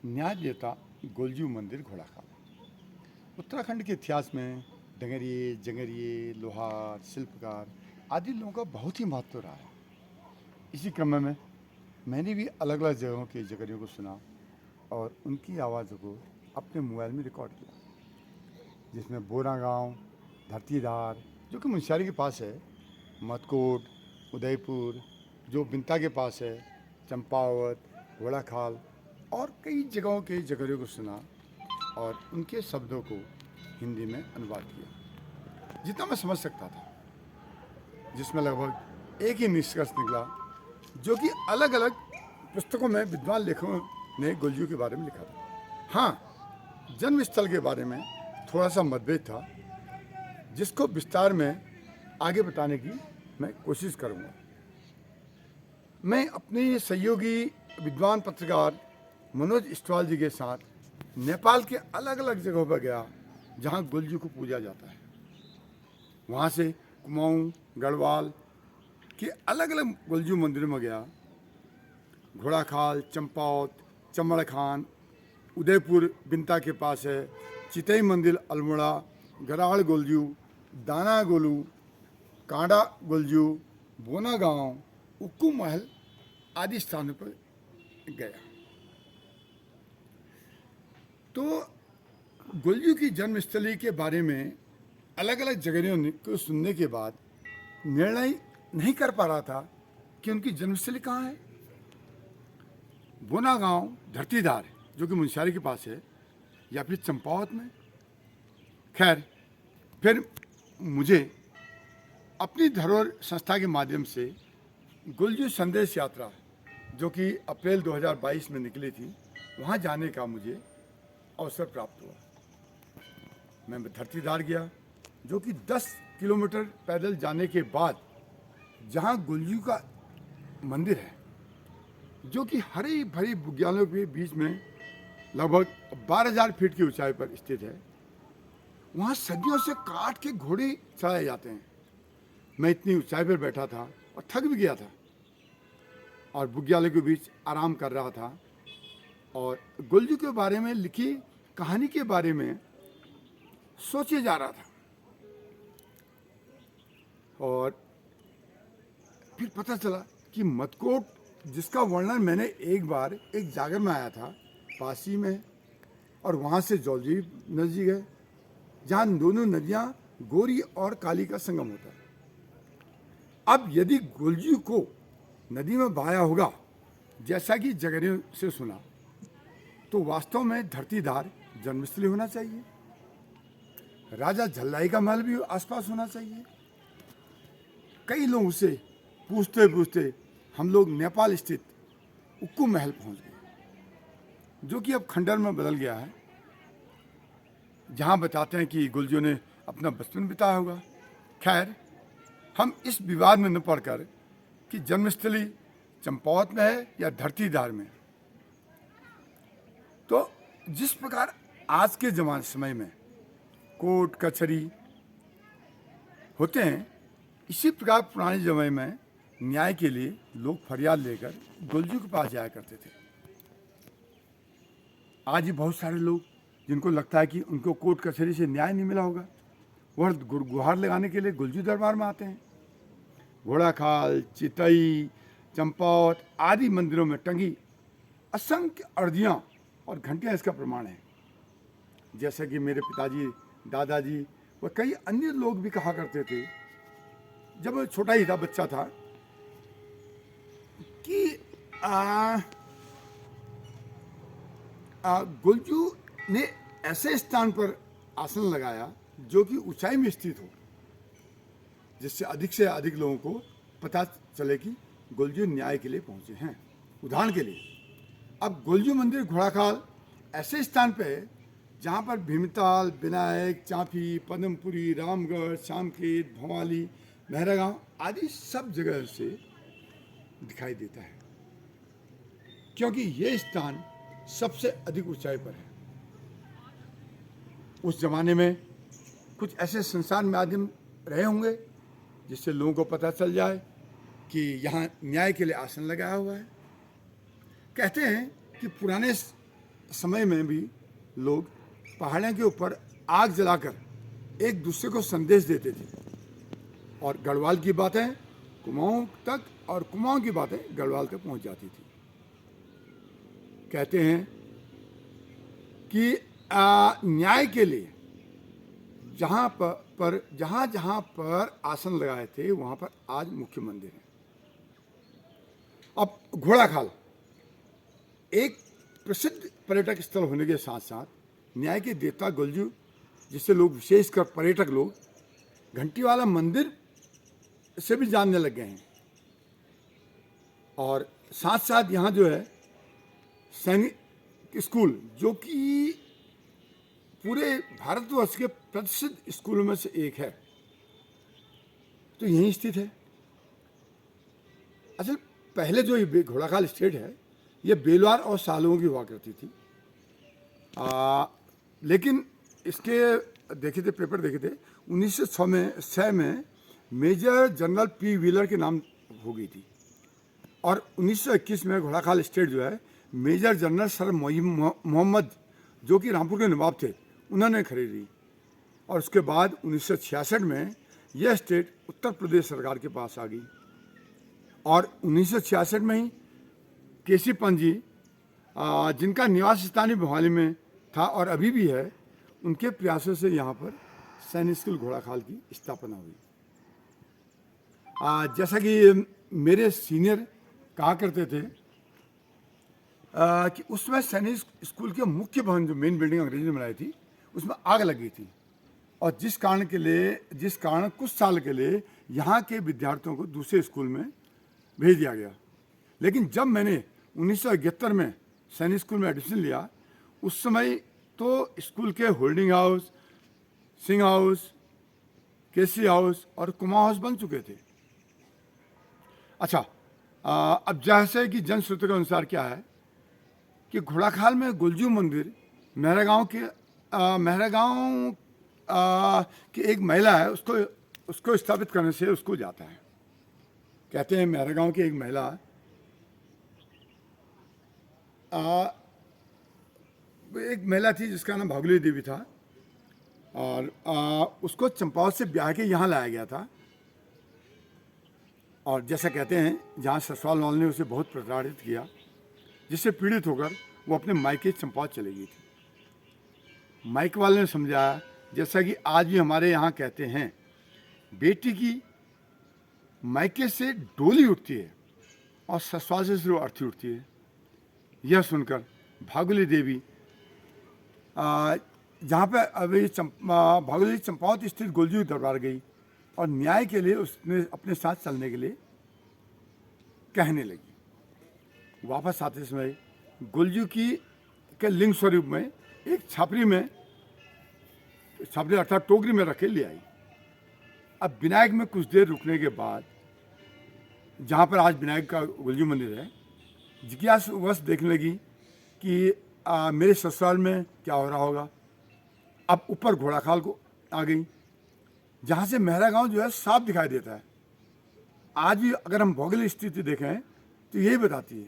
न्याय देवता गोलजू मंदिर घोड़ाखाल। उत्तराखंड के इतिहास में डंगरिये, जंगरिये, लोहार, शिल्पकार आदि लोगों का बहुत ही महत्व रहा है। इसी क्रम में मैंने भी अलग अलग जगहों के जगरियों को सुना और उनकी आवाज़ों को अपने मोबाइल में रिकॉर्ड किया, जिसमें बोरा गांव, धरतीदार जो कि मुंशियारी के पास है, मदकोट, उदयपुर जो बिनता के पास है, चंपावत, घोड़ाखाल और कई जगहों के जगरियों को सुना और उनके शब्दों को हिंदी में अनुवाद किया जितना मैं समझ सकता था, जिसमें लगभग एक ही निष्कर्ष निकला जो कि अलग अलग पुस्तकों में विद्वान लेखकों ने गोलजू के बारे में लिखा था। हाँ, जन्म स्थल के बारे में थोड़ा सा मतभेद था, जिसको विस्तार में आगे बताने की मैं कोशिश करूँगा। मैं अपने सहयोगी विद्वान पत्रकार मनोज इस्टवाल जी के साथ नेपाल के अलग अलग जगहों पर गया जहाँ गोलजू को पूजा जाता है। वहाँ से कुमाऊँ, गढ़वाल के अलग अलग गोलजू मंदिरों में गया। घोड़ाखाल, चंपावत, चमड़खान, उदयपुर बिनता के पास है, चितई मंदिर अल्मोड़ा, गराड़ गोलजू, दाना गोलू, कांडा गोलजू, बोना गांव, उक्कू महल आदि स्थानों पर गया। तो गोलजू की जन्मस्थली के बारे में अलग अलग जगहों को सुनने के बाद निर्णय नहीं कर पा रहा था कि उनकी जन्मस्थली कहाँ है। बोना गांव धरतीदार जो कि मुंशियारी के पास है, या फिर चंपावत में। खैर, फिर मुझे अपनी धरोहर संस्था के माध्यम से गोलजू संदेश यात्रा जो कि अप्रैल 2022 में निकली थी, वहाँ जाने का मुझे अवसर प्राप्त हुआ। मैं धरतीदार गया जो कि 10 किलोमीटर पैदल जाने के बाद जहाँ गोलजू का मंदिर है, जो कि हरी भरी बुग्यालों के बीच में लगभग 12,000 फीट की ऊंचाई पर स्थित है। वहाँ सदियों से काट के घोड़े चढ़ाए जाते हैं। मैं इतनी ऊंचाई पर बैठा था और थक भी गया था और बुग्यालों के बीच आराम कर रहा था और गोलजू के बारे में लिखी कहानी के बारे में सोचे जा रहा था। और फिर पता चला कि मदकोट, जिसका वर्णन मैंने एक बार एक जागर में आया था पासी में, और वहाँ से जौलजी नदी गए जहाँ दोनों नदियाँ गोरी और काली का संगम होता है। अब यदि गोलजू को नदी में बहाया होगा जैसा कि जगरियों से सुना, तो वास्तव में धरतीदार जन्मस्थली होना चाहिए। राजा झल्लाई का महल भी आसपास होना चाहिए। कई लोगों से पूछते पूछते हम लोग नेपाल स्थित उक्कू महल पहुंच गए, जो कि अब खंडर में बदल गया है, जहां बताते हैं कि गोलजू ने अपना बचपन बिताया होगा। खैर, हम इस विवाद में न पड़कर कि जन्मस्थली चंपावत में है या धरतीदार में। तो जिस प्रकार आज के समय में कोर्ट कचहरी होते हैं, इसी प्रकार पुराने समय में न्याय के लिए लोग फरियाद लेकर गोलजू के पास जाया करते थे। आज ही बहुत सारे लोग जिनको लगता है कि उनको कोर्ट कचहरी से न्याय नहीं मिला होगा, वह गुहार लगाने के लिए गोलजू दरबार में आते हैं। घोड़ाखाल, चितई, चंपावत आदि मंदिरों में टंगी असंख्य अर्जियां और घंटियां इसका प्रमाण है। जैसा कि मेरे पिताजी, दादाजी व कई अन्य लोग भी कहा करते थे जब मैं छोटा ही था, बच्चा था, कि गोलजू ने ऐसे स्थान पर आसन लगाया जो कि ऊंचाई में स्थित हो, जिससे अधिक से अधिक लोगों को पता चले कि गोलजू न्याय के लिए पहुंचे हैं। उदाहरण के लिए, अब गोलजू मंदिर घोड़ाखाल ऐसे स्थान पे है जहाँ पर भीमताल, विनायक, चांपी, पद्मपुरी, रामगढ़, शामखेत, भवाली, महरागांव आदि सब जगह से दिखाई देता है, क्योंकि ये स्थान सबसे अधिक ऊंचाई पर है। उस जमाने में कुछ ऐसे संसार माध्यम रहे होंगे जिससे लोगों को पता चल जाए कि यहाँ न्याय के लिए आसन लगाया हुआ है। कहते हैं कि पुराने समय में भी लोग पहाड़ियों के ऊपर आग जलाकर एक दूसरे को संदेश देते थे और गढ़वाल की बातें कुमाऊं तक और कुमाऊं की बातें गढ़वाल तक पहुंच जाती थी। कहते हैं कि न्याय के लिए जहाँ पर आसन लगाए थे वहाँ पर आज मुख्य मंदिर है। अब घोड़ाखाल एक प्रसिद्ध पर्यटक स्थल होने के साथ साथ न्याय के देवता गुलजू, जिससे लोग विशेषकर पर्यटक लोग घंटी वाला मंदिर से भी जानने लग गए हैं। और साथ साथ यहाँ जो है सैनिक स्कूल, जो कि पूरे भारतवर्ष के प्रसिद्ध स्कूलों में से एक है, तो यहीं स्थित है। असल पहले जो ये घोड़ाखाल स्टेट है ये बेलवार और सालों की हुआ करती थी, लेकिन इसके देखे थे पेपर देखे थे 1906 में मेजर जनरल पी व्हीलर के नाम हो गई थी और 1921 में घोड़ाखाल स्टेट जो है मेजर जनरल सर मोहम्मद, जो कि रामपुर के नवाब थे, उन्होंने खरीदी। और उसके बाद 1966 में यह स्टेट उत्तर प्रदेश सरकार के पास आ गई और 1966 में ही केसी पंत जी, जिनका निवास स्थान भोपाली में था और अभी भी है, उनके प्रयासों से यहाँ पर सैनिक स्कूल घोड़ाखाल की स्थापना हुई। जैसा कि मेरे सीनियर कहा करते थे कि उसमें सैनिक स्कूल के मुख्य भवन, जो मेन बिल्डिंग अंग्रेजी ने बनाई थी, उसमें आग लगी थी और जिस कारण कुछ साल के लिए यहाँ के विद्यार्थियों को दूसरे स्कूल में भेज दिया गया। लेकिन जब मैंने 1971 में सैनिक स्कूल में एडमिशन लिया, उस समय तो स्कूल के होल्डिंग हाउस, सिंह हाउस, केसी हाउस और कुमाऊं हाउस बन चुके थे। अच्छा, अब जैसे कि जन सूत्र के अनुसार क्या है कि घोड़ाखाल में गुलजू मंदिर महरागांव की एक महिला है, उसको स्थापित करने से उसको जाता है। कहते हैं महरागांव की एक महिला थी जिसका नाम भागुली देवी था और उसको चंपावत से ब्याह के यहाँ लाया गया था। और जैसा कहते हैं जहाँ ससुराल वालों ने उसे बहुत प्रताड़ित किया, जिससे पीड़ित होकर वो अपने मायके चंपावत चली गई थी। मायके वाले ने समझाया, जैसा कि आज भी हमारे यहाँ कहते हैं, बेटी की मायके से डोली उठती है और ससुराल से सिर्फ अर्थी उठती है। यह सुनकर भागुली देवी जहाँ पे अभी भागुली चंपावत स्थित गुलजू दरबार गई और न्याय के लिए उसने अपने साथ चलने के लिए कहने लगी। वापस आते समय गुलजू के लिंग स्वरूप में एक छापरी अर्थात टोकरी में रखे ले आई। अब विनायक में कुछ देर रुकने के बाद, जहाँ पर आज विनायक का गुलजू मंदिर है, जिज्ञासावश देखने लगी कि मेरे ससुराल में क्या हो रहा होगा। अब ऊपर घोड़ाखाल को आ गई, जहाँ से महरागांव जो है साफ दिखाई देता है। आज भी अगर हम भौगोलिक स्थिति देखें तो यही बताती है।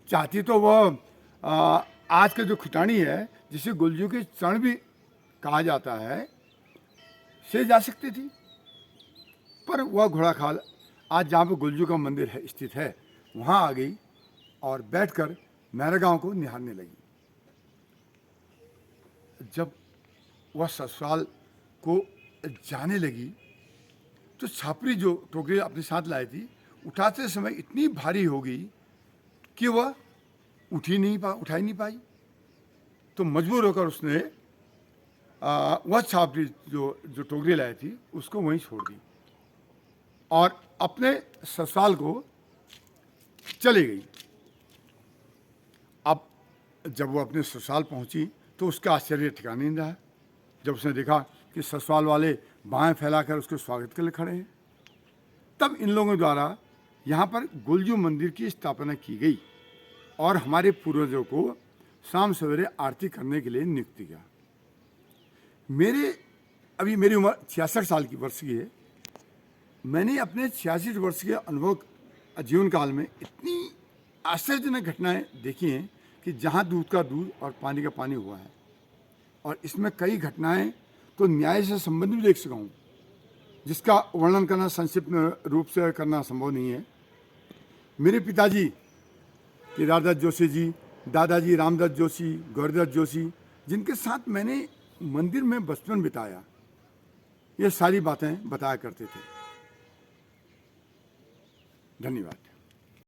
चाहती तो वह आज का जो खिटानी है, जिसे गुलजू के चरण भी कहा जाता है, से जा सकती थी, पर वह घोड़ाखाल आज जहाँ पर गुलजू का मंदिर है स्थित है, वहाँ आ गई और बैठकर महरागांव को निहारने लगी। जब वह ससुराल को जाने लगी तो छापरी जो टोकरी अपने साथ लाई थी, उठाते समय इतनी भारी हो गई कि वह उठाई नहीं पाई। तो मजबूर होकर उसने वह छापरी जो टोकरी लाई थी उसको वहीं छोड़ दी और अपने ससुराल को चली गई। अब जब वो अपने ससुराल पहुंची तो उसका आश्चर्य ठिकाना नहीं रहा जब उसने देखा कि ससुराल वाले बाहें फैलाकर उसके स्वागत के लिए खड़े हैं। तब इन लोगों द्वारा यहाँ पर गुलजू मंदिर की स्थापना की गई और हमारे पूर्वजों को शाम सवेरे आरती करने के लिए नियुक्त किया। मेरी उम्र 66 साल की वर्ष की है। मैंने अपने 66 वर्ष के अनुभव जीवन काल में इतनी आश्चर्यजनक घटनाएं देखी हैं कि जहाँ दूध का दूध और पानी का पानी हुआ है, और इसमें कई घटनाएं तो न्याय से संबंधित भी देख सका हूँ, जिसका वर्णन करना संक्षिप्त रूप से करना संभव नहीं है। मेरे पिताजी केदारदास जोशी जी, दादाजी रामदास जोशी, गौरीदास जोशी, जिनके साथ मैंने मंदिर में बचपन बिताया, ये सारी बातें बताया करते थे। धन्यवाद।